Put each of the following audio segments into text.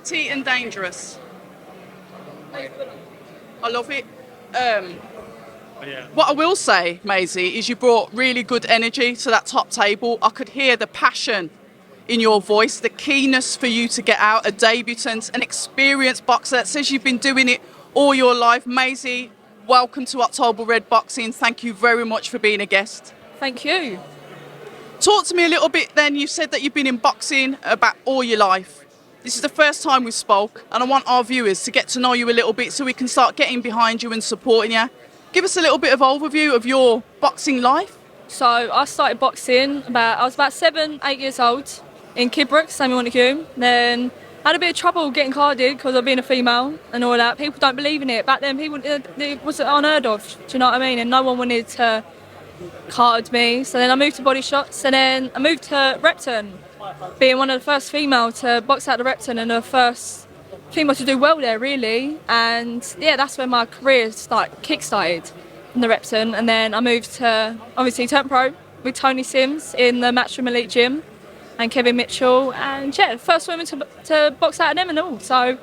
Petite and dangerous. I love it. What I will say, Maisie, is you brought really good energy to that top table. I could hear the passion in your voice, the keenness for you to get out, a debutant, an experienced boxer that says you've been doing it all your life. Maisey, welcome to October Red Boxing. Thank you very much for being a guest. Thank you. Talk to me a little bit then. You said that you've been in boxing about all your life. This is the first time we spoke, and I want our viewers to get to know you a little bit so we can start getting behind you and supporting you. Give us a little bit of overview of your boxing life. So I started boxing I was about 7, 8 years old in Kidbrooke, Samuel Montague. Then I had a bit of trouble getting carded because of being a female and all that. People don't believe in it. Back then, it wasn't unheard of. Do you know what I mean? And no one wanted to card me. So then I moved to Body Shots, and then I moved to Repton, being one of the first female to box out of Repton and the first female to do well there, really. And yeah, that's when my career kick-started in the Repton. And then I moved to, obviously, Turn Pro with Tony Sims in the Matchtoom Elite Gym and Kevin Mitchell. And yeah, first woman to box out of them and all. So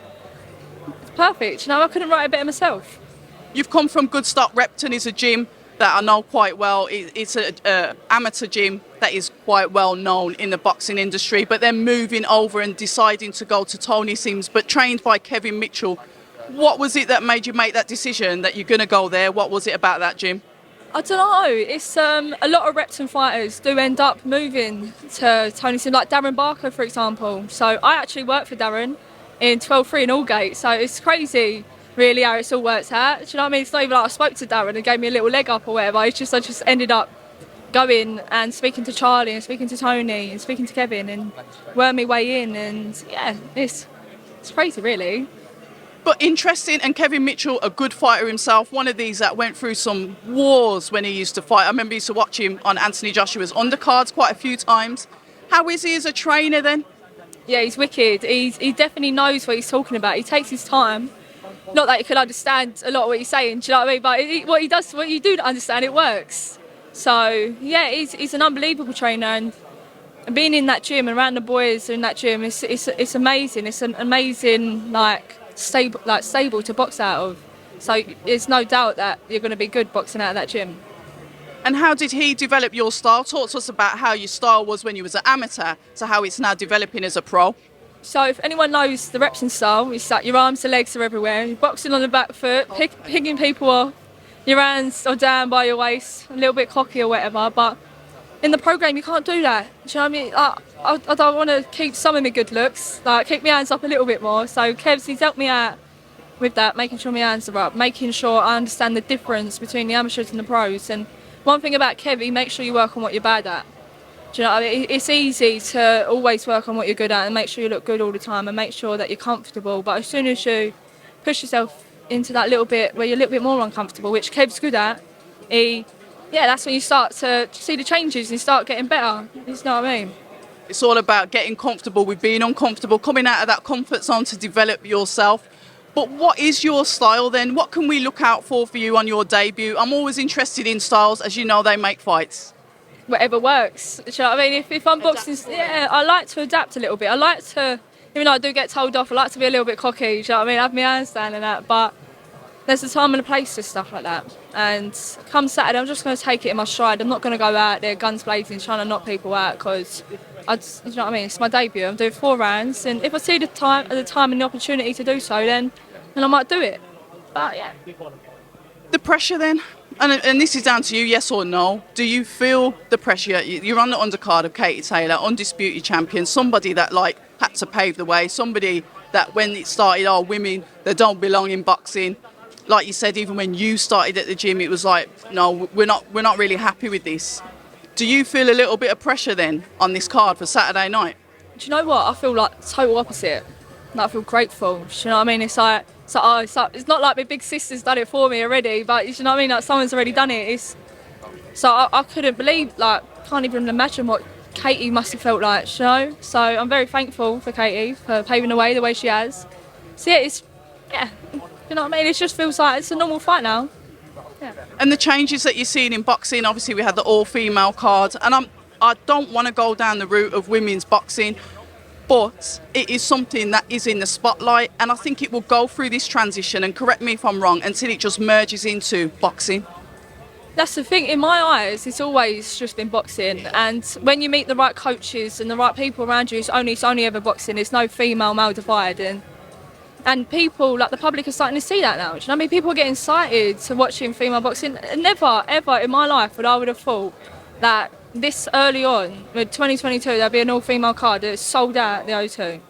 it's perfect. You know, I couldn't write it better myself. You've come from Good Stock. Repton is a gym that I know quite well. It's an amateur gym that is quite well known in the boxing industry, but then moving over and deciding to go to Tony Sims, but trained by Kevin Mitchell. What was it that made you make that decision that you're going to go there? What was it about that gym? I don't know. It's a lot of Repton fighters do end up moving to Tony Sims, like Darren Barker, for example. So I actually worked for Darren in 12-3 in Aldgate, so it's crazy really how it all works out. Do you know what I mean? It's not even like I spoke to Darren and gave me a little leg up or whatever. I just ended up going and speaking to Charlie and speaking to Tony and speaking to Kevin and worming my way in, and yeah, it's crazy really. But interesting, and Kevin Mitchell, a good fighter himself, one of these that went through some wars when he used to fight. I remember I used to watch him on Anthony Joshua's undercards quite a few times. How is he as a trainer then? Yeah, he's wicked. He definitely knows what he's talking about. He takes his time. Not that you can understand a lot of what he's saying, do you know what I mean? But what you do understand, it works. So yeah, he's an unbelievable trainer, and being in that gym and around the boys in that gym, it's amazing. It's an amazing stable to box out of. So there's no doubt that you're going to be good boxing out of that gym. And how did he develop your style? Talk to us about how your style was when you was an amateur to how it's now developing as a pro. So if anyone knows the Repton style, it's like your arms and legs are everywhere. You're boxing on the back foot, picking people off. Your hands are down by your waist, a little bit cocky or whatever. But in the program, you can't do that. Do you know what I mean? I don't want to keep some of my good looks. Keep my hands up a little bit more. So Kev's, he's helped me out with that, making sure my hands are up, making sure I understand the difference between the amateurs and the pros. And one thing about Kev, he makes sure you work on what you're bad at. Do you know what I mean? It's easy to always work on what you're good at and make sure you look good all the time and make sure that you're comfortable. But as soon as you push yourself into that little bit where you're a little bit more uncomfortable, which Kev's good at, that's when you start to see the changes and you start getting better. You know what I mean? It's all about getting comfortable with being uncomfortable, coming out of that comfort zone to develop yourself. But what is your style then? What can we look out for you on your debut? I'm always interested in styles. As you know, they make fights. Whatever works. Do you know what I mean? If I'm boxing, I like to adapt a little bit. I like to, even though I do get told off, I like to be a little bit cocky. Do you know what I mean? Have my hands down and that. But there's a time and a place for stuff like that. And come Saturday, I'm just going to take it in my stride. I'm not going to go out there guns blazing trying to knock people out because, you know what I mean? It's my debut. I'm doing 4 rounds, and if I see the time and the opportunity to do so, then I might do it. But yeah. The pressure then? And this is down to you, yes or no. Do you feel the pressure? You're on the undercard of Katie Taylor, undisputed champion, somebody that had to pave the way, somebody that when it started, women, they don't belong in boxing. Like you said, even when you started at the gym, it was like, no, we're not really happy with this. Do you feel a little bit of pressure then on this card for Saturday night? Do you know what? I feel like total opposite. I feel grateful. Do you know what I mean? It's not like my big sister's done it for me already, but you know what I mean? Like someone's already done it. I couldn't believe, can't even imagine what Katie must have felt like, you know? So I'm very thankful for Katie for paving the way the way she has. So yeah, you know what I mean? It just feels like it's a normal fight now. Yeah. And the changes that you're seeing in boxing, obviously we had the all-female card, and I don't want to go down the route of women's boxing. but it is something that is in the spotlight, and I think it will go through this transition, and correct me if I'm wrong, until it just merges into boxing. That's the thing, in my eyes, it's always just been boxing. And when you meet the right coaches and the right people around you, it's only ever boxing. There's no female, male divide. And people, like the public, are starting to see that now. Do you know what I mean? People are getting excited to watching female boxing. Never, ever in my life would I would have thought that this early on, with 2022, there'd be an all-female card that's sold out at the O2.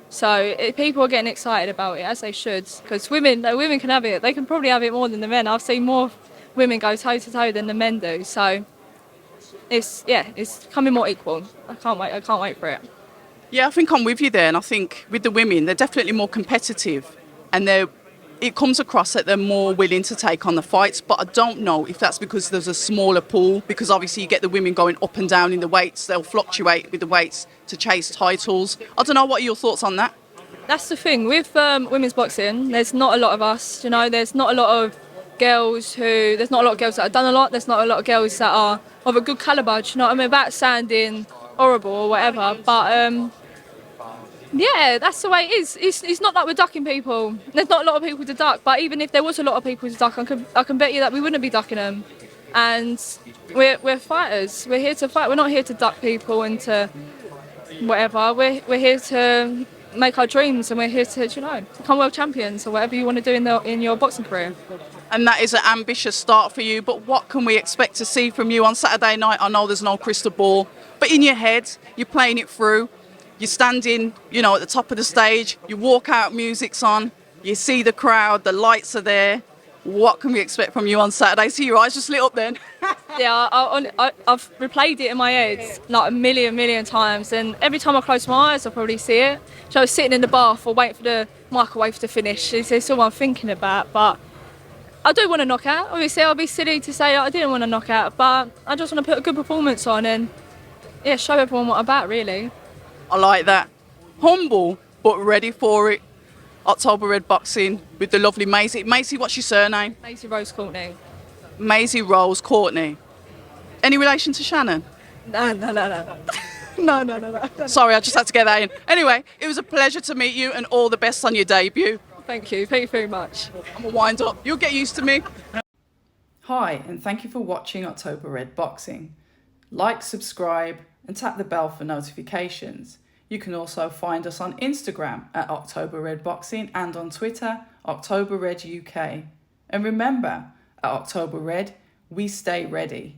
So people are getting excited about it, as they should, because women can have it. They can probably have it more than the men. I've seen more women go toe-to-toe than the men do. So it's becoming more equal. I can't wait for it. Yeah, I think I'm with you there, and I think with the women, they're definitely more competitive, and it comes across that they're more willing to take on the fights, but I don't know if that's because there's a smaller pool, because obviously you get the women going up and down in the weights, they'll fluctuate with the weights to chase titles. I don't know, what are your thoughts on that? That's the thing, with women's boxing, there's not a lot of us, there's not a lot of girls that have done a lot, there's not a lot of girls that are of a good calibre, do you know what I mean, without sounding horrible or whatever, but yeah, that's the way it is. It's not like we're ducking people. There's not a lot of people to duck, but even if there was a lot of people to duck, I can bet you that we wouldn't be ducking them. And we're fighters. We're here to fight. We're not here to duck people and to whatever. We're here to make our dreams, and we're here to become world champions or whatever you want to do in your boxing career. And that is an ambitious start for you, but what can we expect to see from you on Saturday night? I know there's no crystal ball, but in your head, you're playing it through. You're standing, at the top of the stage, you walk out, music's on, you see the crowd, the lights are there. What can we expect from you on Saturday? See, your eyes just lit up then. Yeah, I've replayed it in my head like a million times, and every time I close my eyes, I probably see it. So I was sitting in the bath or waiting for the microwave to finish. It's all I'm thinking about, but I do want to knock out. Obviously, I'll be silly to say I didn't want to knock out, but I just want to put a good performance on and show everyone what I'm about, really. I like that. Humble, but ready for it. October Red Boxing with the lovely Maisey. Maisey, what's your surname? Maisey Rose Courtney. Maisey Rose Courtney. Any relation to Shannon? No. No. Sorry, I just had to get that in. Anyway, it was a pleasure to meet you, and all the best on your debut. Thank you very much. I'm going to wind up. You'll get used to me. Hi, and thank you for watching October Red Boxing. Like, subscribe, and tap the bell for notifications. You can also find us on Instagram at October Red Boxing and on Twitter, October Red UK. And remember, at October Red, we stay ready.